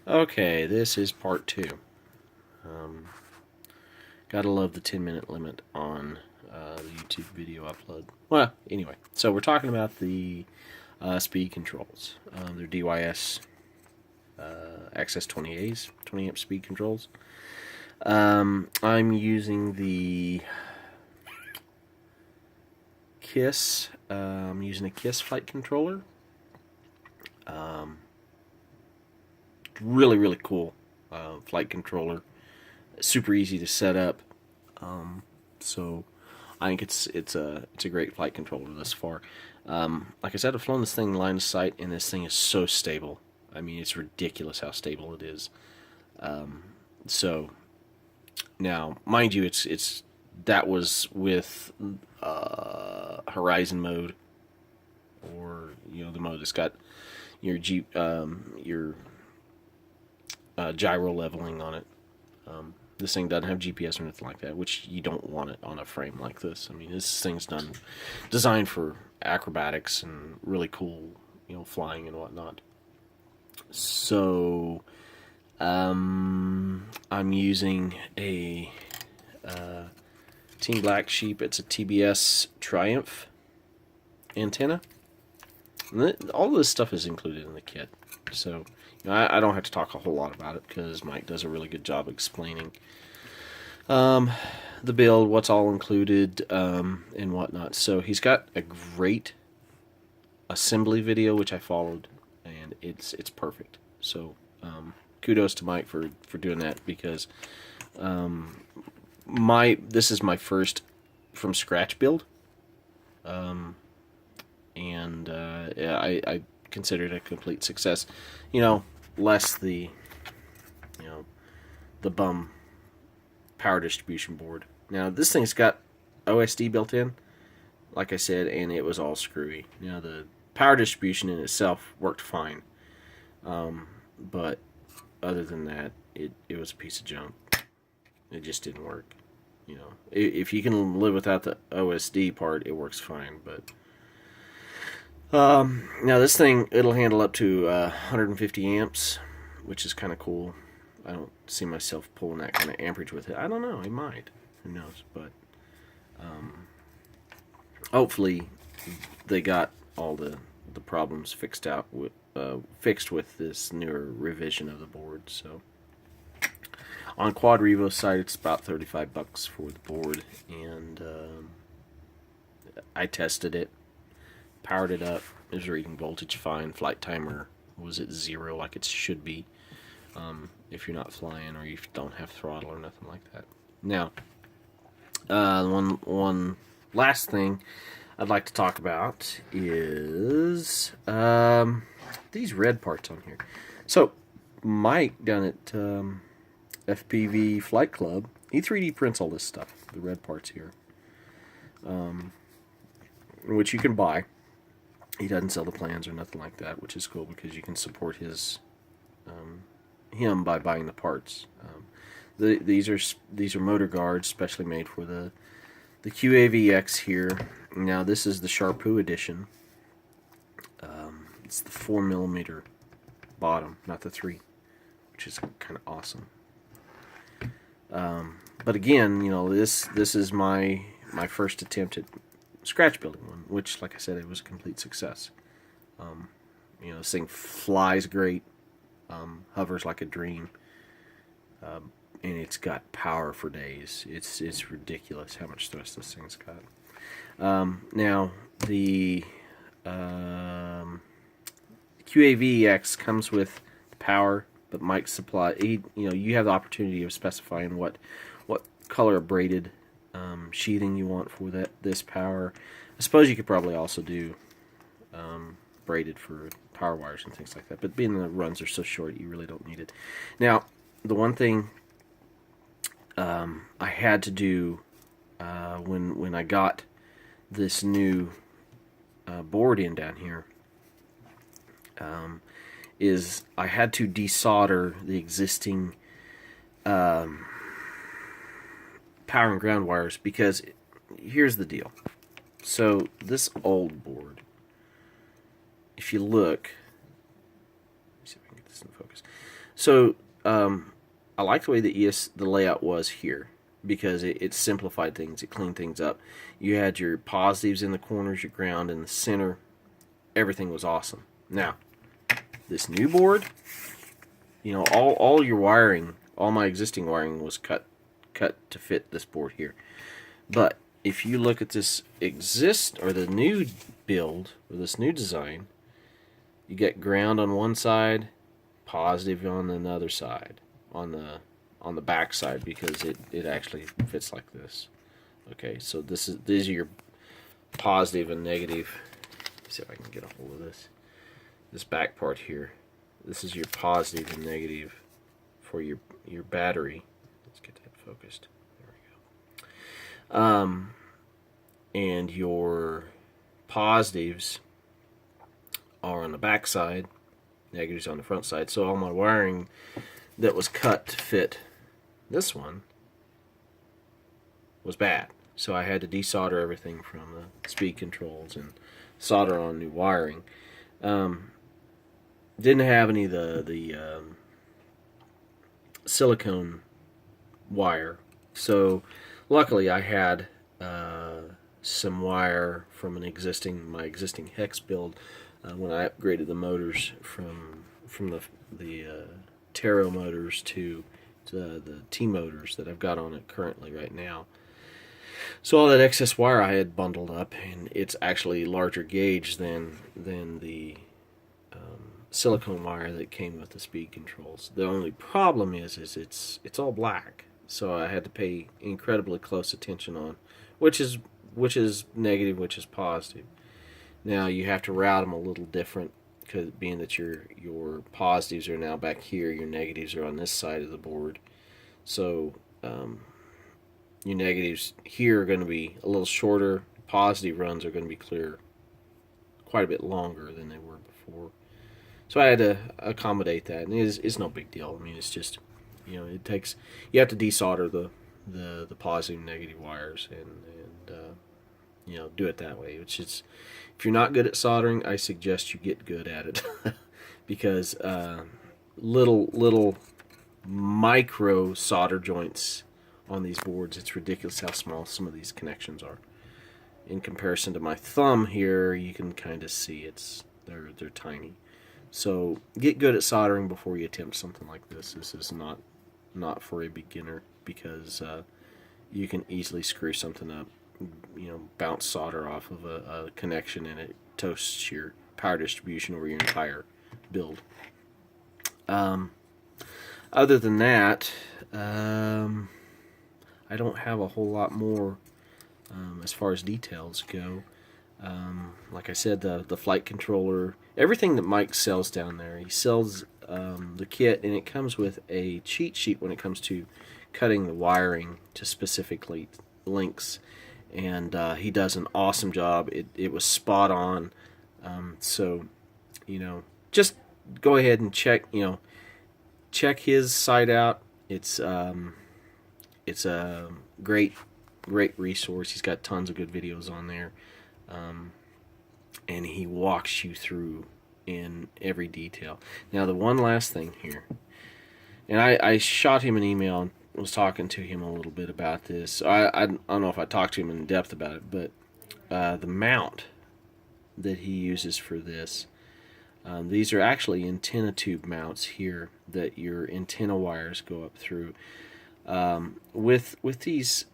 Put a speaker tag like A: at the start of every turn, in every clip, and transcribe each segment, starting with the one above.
A: Okay, this is part 2. Um, Gotta love the 10-minute limit on the YouTube video upload. Well, anyway, so we're talking about the speed controls. They're DYS XS20As, 20 amp speed controls. I'm using the KISS. I'm using a KISS flight controller. Really, really cool flight controller. Super easy to set up. So I think it's a great flight controller thus far. Like I said, I've flown this thing line of sight, and this thing is so stable. I mean, it's ridiculous how stable it is. So now, mind you, it's that was with Horizon mode, or the mode that's got your gyro leveling on it. This thing doesn't have GPS or anything like that, which you don't want it on a frame like this. I mean, this thing's designed for acrobatics and really cool, flying and whatnot. So, I'm using a Team Black Sheep. It's a TBS Triumph antenna. And all this stuff is included in the kit. So, I don't have to talk a whole lot about it because Mike does a really good job explaining the build, what's all included, and whatnot. So he's got a great assembly video which I followed, and it's perfect. So kudos to Mike for doing that, because this is my first from scratch build, and yeah, I consider it a complete success. Less the the bum power distribution board. Now this thing's got OSD built in, like I said, and it was all screwy. The power distribution in itself worked fine, but other than that, it was a piece of junk. It just didn't work. If you can live without the OSD part, it works fine. But now this thing, it'll handle up to 150 amps, which is kind of cool. I don't see myself pulling that kind of amperage with it. I don't know. I might. Who knows? But hopefully they got all the problems fixed with this newer revision of the board. So on Quad Revo's site, it's about $35 for the board, and I tested it, powered it up. It was reading voltage fine. Flight timer was at 0, like it should be. If you're not flying or you don't have throttle or nothing like that. Now, one last thing I'd like to talk about is these red parts on here. So, Mike down at FPV Flight Club, he 3D prints all this stuff, the red parts here, which you can buy. He doesn't sell the plans or nothing like that, which is cool because you can support him by buying the parts. These are motor guards specially made for the QAV-X here. Now this is the Sharpoo edition. It's the 4mm bottom, not the 3, which is kind of awesome. But again, this is my first attempt at scratch building one, which, like I said, it was a complete success. This thing flies great. Hovers like a dream, and it's got power for days. It's ridiculous how much thrust this thing's got. Now the QAV-X comes with power, but Mike's supply. You have the opportunity of specifying what color of braided sheathing you want for this power. I suppose you could probably also do braided for power wires and things like that, but being the runs are so short, you really don't need it. Now, the one thing I had to do when I got this new board in down here is I had to desolder the existing power and ground wires, because here's the deal. So this old board, if you look, let me see if I can get this in focus. So I like the way the layout was here because it simplified things, it cleaned things up. You had your positives in the corners, your ground in the center. Everything was awesome. Now, this new board, you know, all your wiring, all my existing wiring was cut to fit this board here. But if you look at this the new build or this new design, you get ground on one side, positive on another side, on the back side, because it actually fits like this. Okay, so these are your positive and negative. Let's see if I can get a hold of this back part here. This is your positive and negative for your battery. Let's get that focused. There we go. And your positives are on the back side, negatives on the front side. So all my wiring that was cut to fit this one was bad. So I had to desolder everything from the speed controls and solder on new wiring. Didn't have any of the silicone wire. So luckily I had some wire from my existing hex build when I upgraded the motors from the Taro motors to the T motors that I've got on it currently right now. So all that excess wire I had bundled up, and it's actually larger gauge than the silicone wire that came with the speed controls. The only problem is it's all black, so I had to pay incredibly close attention on which is negative, which is positive. Now you have to route them a little different, because being that your positives are now back here, your negatives are on this side of the board. So your negatives here are going to be a little shorter. Positive runs are going to be clear quite a bit longer than they were before. So I had to accommodate that, and it's no big deal. I mean, it's just, you know, you have to desolder the positive and negative wires, and you know, do it that way. Which is, if you're not good at soldering, I suggest you get good at it, because little micro solder joints on these boards, it's ridiculous how small some of these connections are. In comparison to my thumb here, you can kind of see they're tiny. So get good at soldering before you attempt something like this. This is not for a beginner, because you can easily screw something up. You know, bounce solder off of a connection, and it toasts your power distribution over your entire build. Other than that, I don't have a whole lot more as far as details go. Like I said, the flight controller, everything that Mike sells down there, he sells the kit, and it comes with a cheat sheet when it comes to cutting the wiring to specific lengths, and he does an awesome job. It was spot on. So, you know, just go ahead and check his site out. It's a great resource. He's got tons of good videos on there. And he walks you through in every detail. Now, the one last thing here, and I shot him an email and was talking to him a little bit about this. I don't know if I talked to him in depth about it, but the mount that he uses for this, these are actually antenna tube mounts here that your antenna wires go up through. With these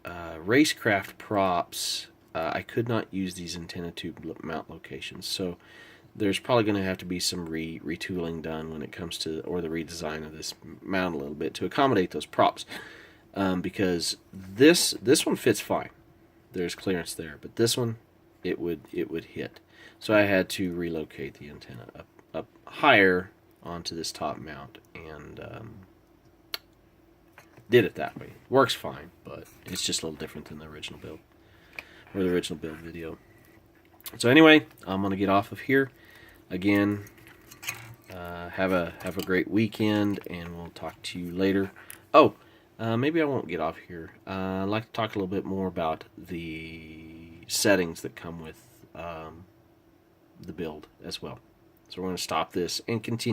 A: racecraft props, I could not use these antenna tube mount locations, so there's probably going to have to be some retooling done when it comes to, or the redesign of this mount a little bit to accommodate those props, because this one fits fine. There's clearance there, but this one it would hit. So I had to relocate the antenna up higher onto this top mount, and did it that way. Works fine, but it's just a little different than the original build, or the original build video. So anyway, I'm going to get off of here. Again, have a great weekend, and we'll talk to you later. Oh, maybe I won't get off here. I'd like to talk a little bit more about the settings that come with the build as well. So we're going to stop this and continue.